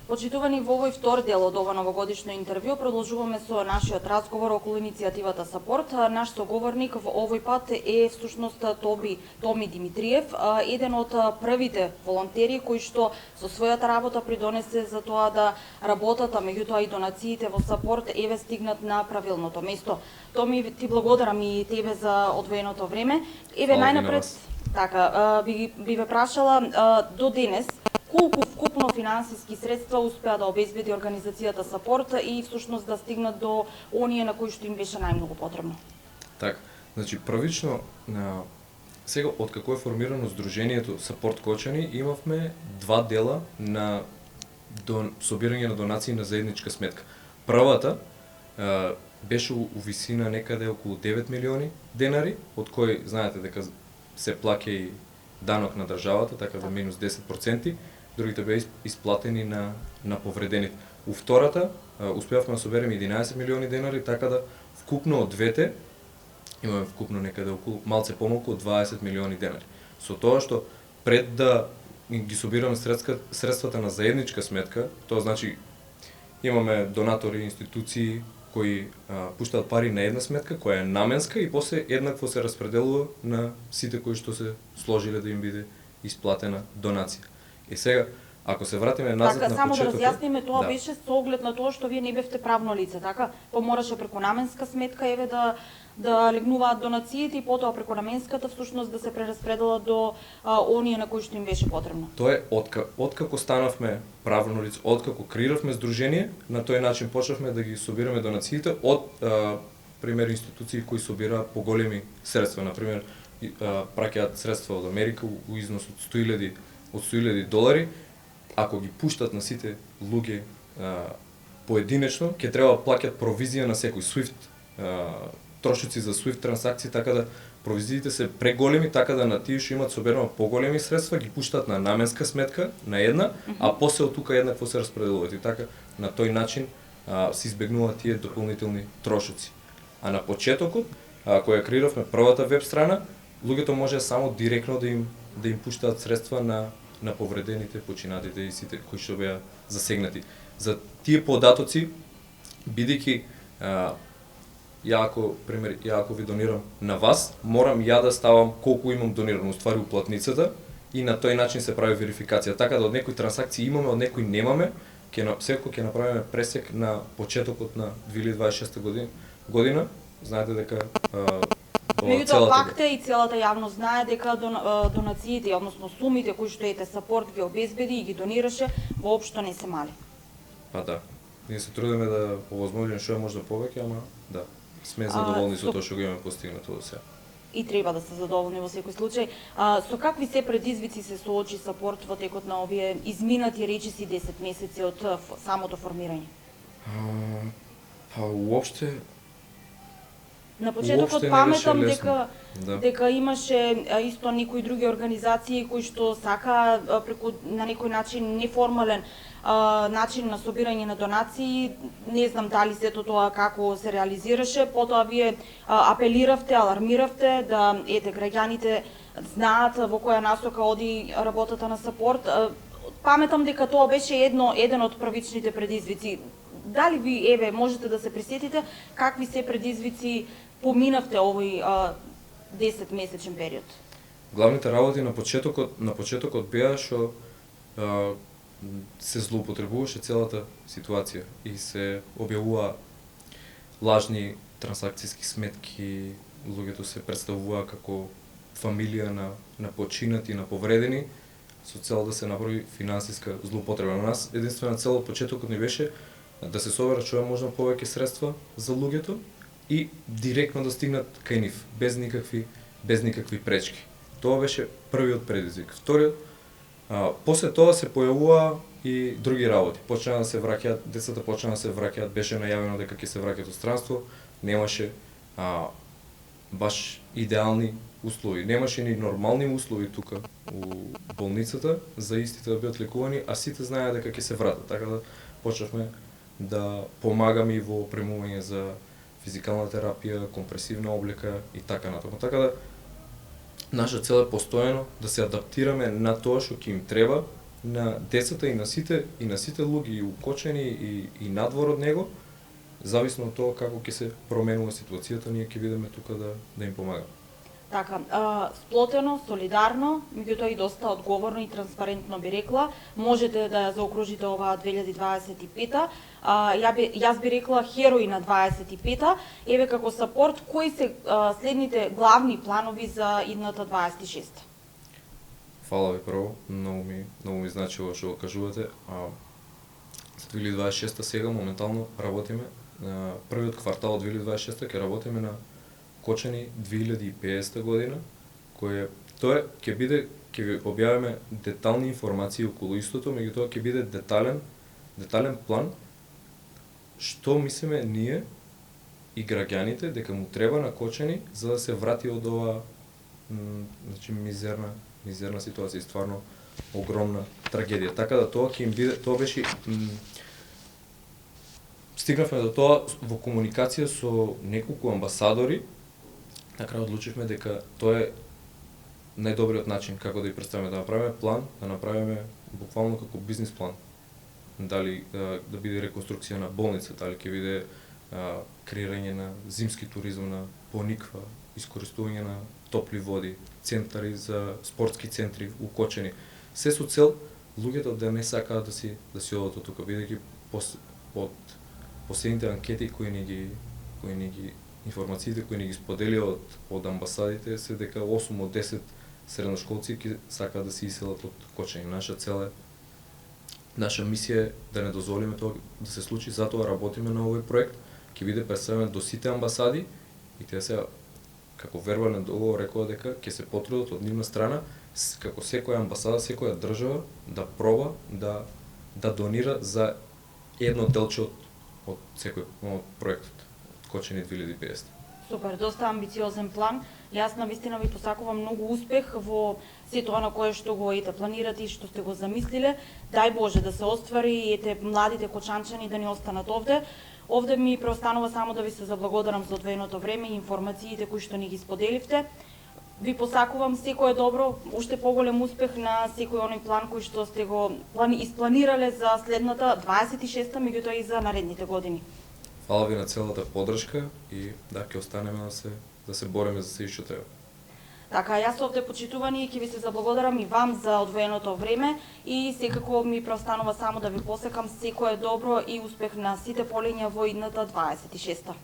Почитувани, во овој втор дел од ова новогодишно интервју продолжуваме со нашиот разговор околу иницијативата Сапорт. Наш соговорник во овој пат е всушност Томи Димитриев, еден од првите волонтери кои што со својата работа придонесе за тоа да работата, меѓутоа и донациите во Сапорт еве стигнат на правилното место. Томи, ти благодарам и тебе за одвоеното време. Еве најнапред, така, би ве прашала до денес колку вкупно финансиски средства успеа да обезбеди организацијата Сапорт и всушност да стигнат до оние на кои што им беше најмногу потребно? Така, значи првично, сега од како е формирано Сдруженијето Сапорт Кочани, имавме два дела на собирање на донации на заедничка сметка. Првата беше у висина некаде околу 9 милиони денари, од кои знаете дека се плаќа и данок на државата, така да минус 10%, другите беа исплатени на повредените. У втората успеавме да собереме 11 милиони денари, така да вкупно од двете имаме вкупно некаде околу малце помалку од 20 милиони денари. Со тоа што пред да ги собираме средствата на заедничка сметка, тоа значи имаме донатори, институции кои пуштаат пари на една сметка која е наменска и после еднакво се распределува на сите кои што се сложиле да им биде исплатена донација. И сега, ако се вратиме назад така, на само почетокот... да разјасниме, тоа беше со оглед на тоа што вие не бевте правно лице, така? Помораше преку наменска сметка еве да легнуваат донациите и потоа преку наменската всушност да се прераспределат до оние на кои што им беше потребно. Тоа е откако станавме правно лице, откако креиравме здружение, на тој начин почнавме да ги собираме донациите од пример институции кои собираат поголеми средства, на пример праќаат средства од Америка у износ од 100.000 долари. Ако ги пуштат на сите луѓе поединечно, ќе треба да плаќат провизија на секој SWIFT трошоци за SWIFT трансакции, така да провизиите се преголеми, така да на тие што имаат соберено поголеми средства ги пуштат на наменска сметка на една, а после од тука еднакво се распределуваат и така на тој начин се избегнуваат тие дополнителни трошоци. А на почетокот, кога креиравме првата веб страна, луѓето може само директно да им пуштаат средства на повредените, починатите и сите кои што беа засегнати. За тие податоци, бидејќи ја ако ви донирам на вас, морам ја да ставам колку имам донирано уствари уплатницата и на тој начин се прави верификација. Така да од некои трансакции имаме, од некои немаме, секој ќе направиме пресек на почетокот на 2026 година. Знаете дека меѓутоа факт е и целата јавност знае дека донациите, односно сумите кои што ете Сапорт ги обезбеди и ги донираше, воопшто не се мали. Па да. Ние се трудиме да овозможиме што е можда повеќе, ама да, сме задоволни со тоа што го имаме постигнато до сега. И треба да се задоволни во секој случај. Со какви се предизвици се соочи Сапорт во текот на овие изминати речиси 10 месеци од самото формирање? Па уопште на почетокот паметам дека имаше исто некои други организации кои што сака преку на некој начин неформален начин на собирање на донации, не знам дали сето тоа како се реализираше, потоа вие апелиравте, алармиравте да граѓаните знаат во која насока оди работата на Сапорт. Паметам дека тоа беше еден од првичните предизвици. Дали ви можете да се присетите какви се предизвици поминавте овој 10-месечен период? Главните работи на почетокот беа што се злоупотребуваше целата ситуација и се објавува лажни трансакциски сметки, луѓето се представуваа како фамилија на починати и на повредени со цел да се направи финансиска злоупотреба. На нас единствена цел од почетокот ни беше да се соберат што е можно повеќе средства за луѓето и директно да стигнат кај нив, без никакви пречки. Тоа беше првиот предизвик. Вториот, после тоа се појавува и други работи. Почна да се враќаат, децата почна да се враќаат, беше најавено дека ќе се враќаат од странство, немаше баш идеални услови. Немаше ни нормални услови тука у болницата за истите да бидат лекувани, а сите знаеа дека ќе се вратат. Така да почнавме да помагаме и во опремување за физикална терапија, компресивна облека и така натаму. Така да наша цел е постојано да се адаптираме на тоа што ќе им треба на децата и на сите луѓе и укочени и надвор од него, зависно од тоа како ќе се променува ситуацијата, ние ќе бидеме тука да им помагаме. Така, сплотено, солидарно, меѓутоа и доста одговорно и транспарентно би рекла. Можете да ја заокружите оваа 2025-та. Јас би рекла херои на 25-та. Еве како сапорт, кои се следните главни планови за идната 26-та? Фала ви прво, многу ми значило што го кажувате. За 2026-та сега моментално работиме. Првиот квартал од 2026-та ќе работиме на Кочани 2050 година, ќе ви објавиме детални информации околу истото, меѓутоа ќе биде детален план што мислиме ние и граѓаните дека му треба на Кочани за да се врати од ова мизерна ситуација, стварно огромна трагедија. Така да тоа ќе им биде, тоа беше стигнавме до тоа во комуникација со неколку амбасадори. На крај одлучивме дека тоа е најдобриот начин како да ја представиме, да направиме план, да направиме буквално како бизнис план. Дали да биде реконструкција на болница, дали ќе биде креирање на зимски туризам на Пониква, искористување на топли води, центари за спортски центри укочени. Се со цел луѓето да не сакаат да си одат од тука, бидејќи од последните анкети кои ни ги информациите кои ни ги споделија од амбасадите се дека 8 од 10 средношколци ќе сакаат да се иселат од Кочани. Наша мисија е да не дозволиме тоа да се случи, затоа работиме на овој проект, ќе биде представен до сите амбасади и тие се како вербален договор рекоа дека ќе се потрудат од нивна страна како секоја амбасада, секоја држава да проба да донира за едно делче од секој проектот. Кочани 2050. Супер, доста амбициозен план. Јас навистина ви посакувам многу успех во сето она кое што го планирате и што сте го замислиле. Дај Боже да се оствари и младите кочанчани да ни останат овде. Овде ми преостанува само да ви се заблагодарам за одвоеното време и информациите кои што ни ги споделивте. Ви посакувам секое добро, уште поголем успех на секој оној план кој што сте го испланирале за следната 26-та, меѓутоа и за наредните години. Фала ви на целата поддршка и ќе останеме да се бориме за се што треба. Така, јас овде почитувани ќе ви се заблагодарам и вам за одвоеното време и секако ми преостанува само да ви посекам секое добро и успех на сите полиња во идната 26-та.